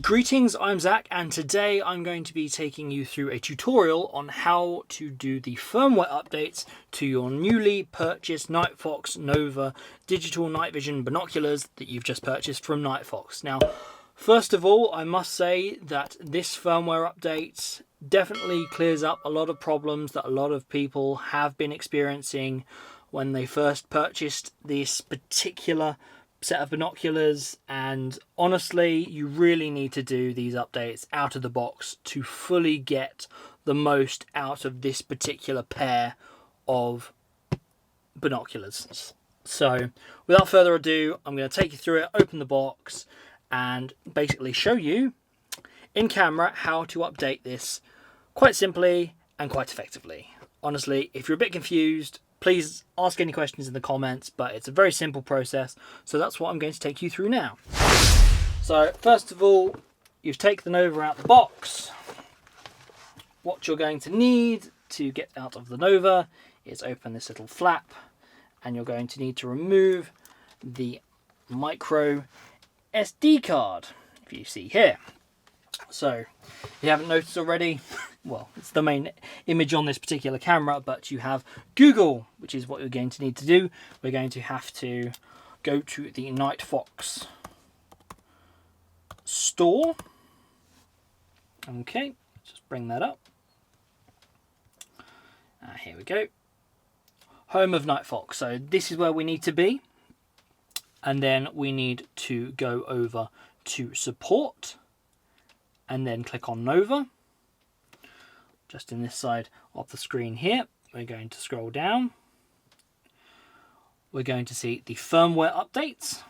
Greetings, I'm Zach, and today I'm going to be taking you through a tutorial on how to do the firmware updates to your newly purchased Nightfox Nova digital night vision binoculars that you've just purchased from Nightfox. Now, first of all, I must say that this firmware update definitely clears up a lot of problems that a lot of people have been experiencing when they first purchased this particular set of binoculars, and honestly you really need to do these updates out of the box to fully get the most out of this particular pair of binoculars. So without further ado, I'm going to take you through it, open the box, and basically show you in camera how to update this quite simply and quite effectively. Honestly, if you're a bit confused, please ask any questions in the comments, but it's a very simple process, so that's what I'm going to take you through now. So first of all, you take the Nova out the box. What you're going to need to get out of the Nova is open this little flap, and you're going to need to remove the micro SD card, if you see here. So if you haven't noticed already, well, it's the main image on this particular camera, but you have Google, which is what you're going to need to do. We're going to have to go to the Nightfox store. Okay, just bring that up. Here we go. Home of Nightfox. So this is where we need to be. And then we need to go over to support and then click on Nova. Just in this side of the screen here, we're going to scroll down. We're going to see the firmware updates.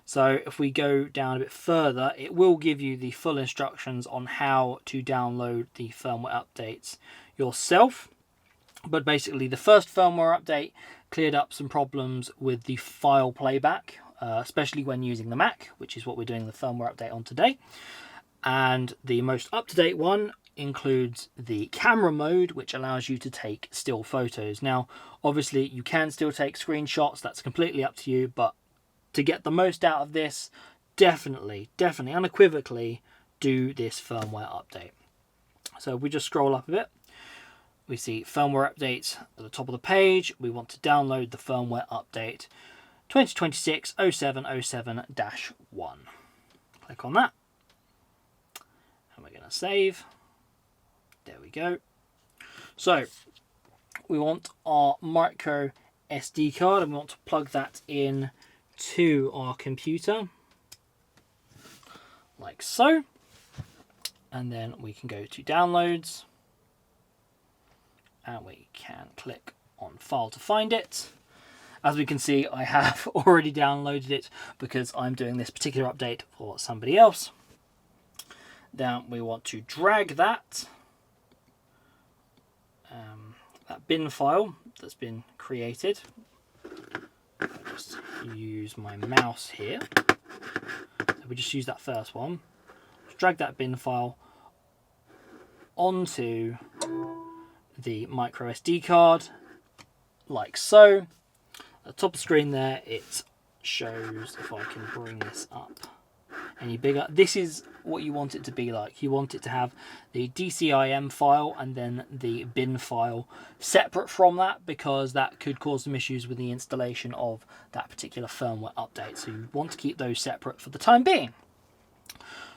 So if we go down a bit further, it will give you the full instructions on how to download the firmware updates yourself. But basically the first firmware update cleared up some problems with the file playback, especially when using the Mac, which is what we're doing the firmware update on today. And the most up-to-date one includes the camera mode, which allows you to take still photos. Now, obviously, you can still take screenshots. That's completely up to you. But to get the most out of this, definitely, unequivocally, do this firmware update. So if we just scroll up a bit, we see firmware updates at the top of the page. We want to download the firmware update 2026-0707-1. Click on that. And we're going to save. There we go. So we want our micro SD card and we want to plug that in to our computer like so. And then we can go to downloads and we can click on file to find it. As we can see, I have already downloaded it because I'm doing this particular update for somebody else. Then we want to drag that bin file that's been created. I'll just use my mouse here. So we just use that first one. Just drag that bin file onto the micro SD card, like so. At the top of the screen there, it shows, if I can bring this up any bigger, this is what you want it to be like. You want it to have the DCIM file and then the bin file separate from that, because that could cause some issues with the installation of that particular firmware update. So you want to keep those separate for the time being.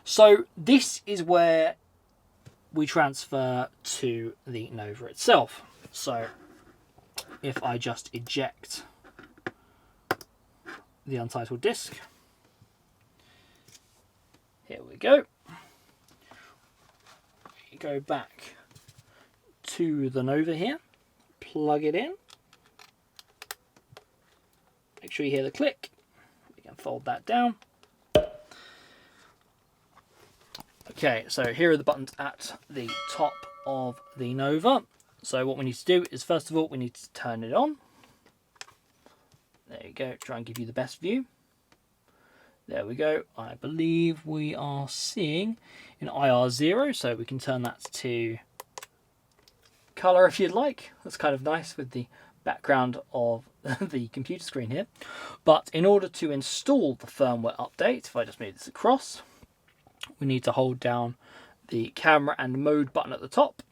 So this is where we transfer to the Nova itself. So if I just eject the untitled disk, here we go. We go back to the Nova here, plug it in. Make sure you hear the click. We can fold that down. Okay, so here are the buttons at the top of the Nova. So what we need to do is, first of all, we need to turn it on. There you go, try and give you the best view. There we go. I believe we are seeing in IR0, so we can turn that to color if you'd like. That's kind of nice with the background of the computer screen here. But in order to install the firmware update, if I just move this across, we need to hold down the camera and mode button at the top.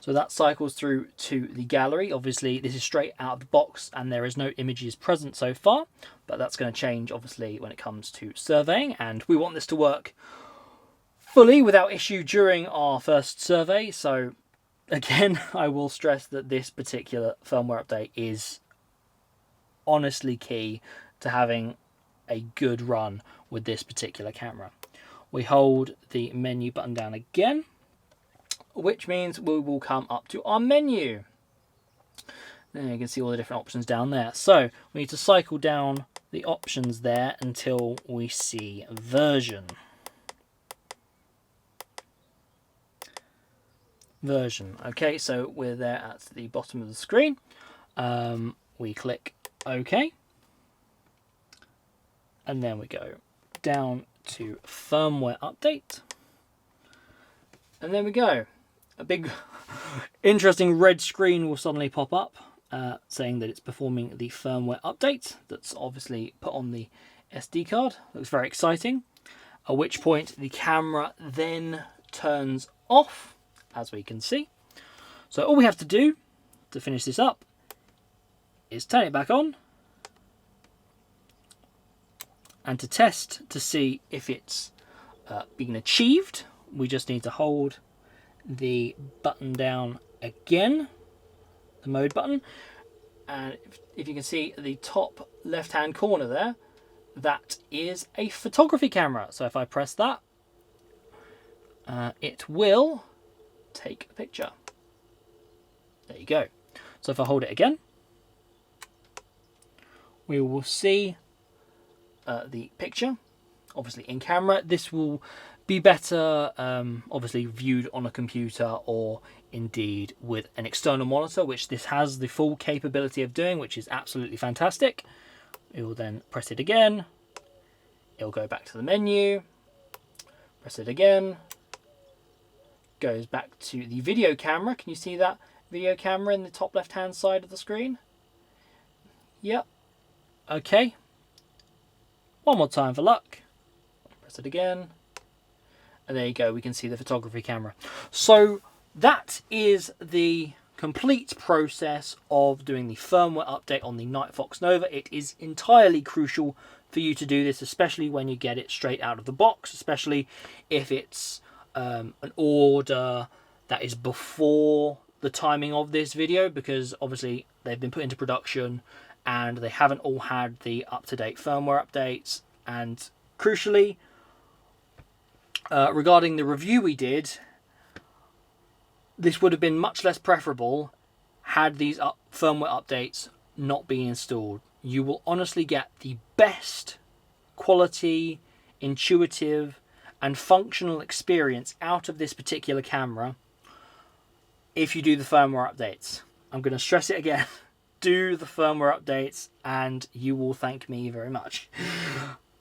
So that cycles through to the gallery. Obviously, this is straight out of the box and there is no images present so far, but that's going to change, obviously, when it comes to surveying. And we want this to work fully without issue during our first survey. So, again, I will stress that this particular firmware update is honestly key to having a good run with this particular camera. We hold the menu button down again, which means we will come up to our menu. Then you can see all the different options down there. So we need to cycle down the options there until we see version. Okay, so we're there at the bottom of the screen. We click OK. And then we go down to firmware update. And there we go. A big interesting red screen will suddenly pop up saying that it's performing the firmware update that's obviously put on the SD card. Looks very exciting. At which point the camera then turns off, as we can see. So all we have to do to finish this up is turn it back on and to test to see if it's been achieved. We just need to hold the button down again, the mode button, and if you can see the top left hand corner there, that is a photography camera. So if I press that, it will take a picture. There you go. So if I hold it again, we will see the picture, obviously in camera. This will be better obviously viewed on a computer or indeed with an external monitor, which this has the full capability of doing, which is absolutely fantastic. We will then press it again. It'll go back to the menu. Press it again. Goes back to the video camera. Can you see that video camera in the top left hand side of the screen? Yep. Okay. One more time for luck. Press it again. And there you go, we can see the photography camera. So that is the complete process of doing the firmware update on the Nightfox Nova. It is entirely crucial for you to do this, especially when you get it straight out of the box, especially if it's an order that is before the timing of this video, because obviously they've been put into production and they haven't all had the up-to-date firmware updates. And crucially, regarding the review we did, this would have been much less preferable had these firmware updates not been installed. You will honestly get the best quality, intuitive and functional experience out of this particular camera if you do the firmware updates. I'm going to stress it again. Do the firmware updates and you will thank me very much.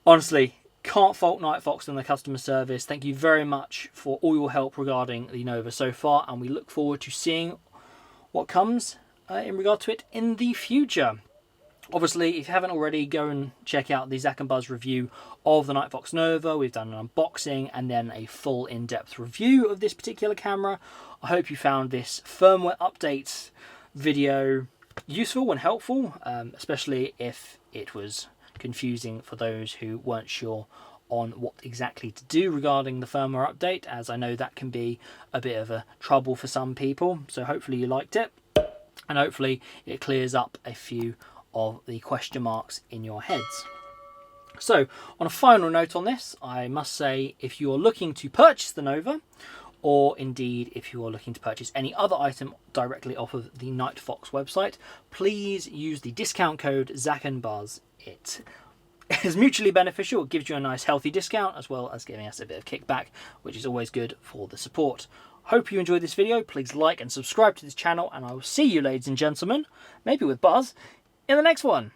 Honestly, can't fault Nightfox and the customer service. Thank you very much for all your help regarding the Nova so far, and we look forward to seeing what comes in regard to it in the future. Obviously, if you haven't already, go and check out the Zak and Buzz review of the Nightfox Nova. We've done an unboxing and then a full in-depth review of this particular camera. I hope you found this firmware update video useful and helpful, especially if it was confusing for those who weren't sure on what exactly to do regarding the firmware update, as I know that can be a bit of a trouble for some people. So hopefully you liked it, and hopefully it clears up a few of the question marks in your heads. So on a final note on this, I must say, if you're looking to purchase the Nova, or indeed if you are looking to purchase any other item directly off of the Nightfox website, please use the discount code ZakandBuzz. It is mutually beneficial. It gives you a nice healthy discount as well as giving us a bit of kickback, which is always good for the support. Hope you enjoyed this video. Please like and subscribe to this channel, and I will see you, ladies and gentlemen, maybe with Buzz, in the next one.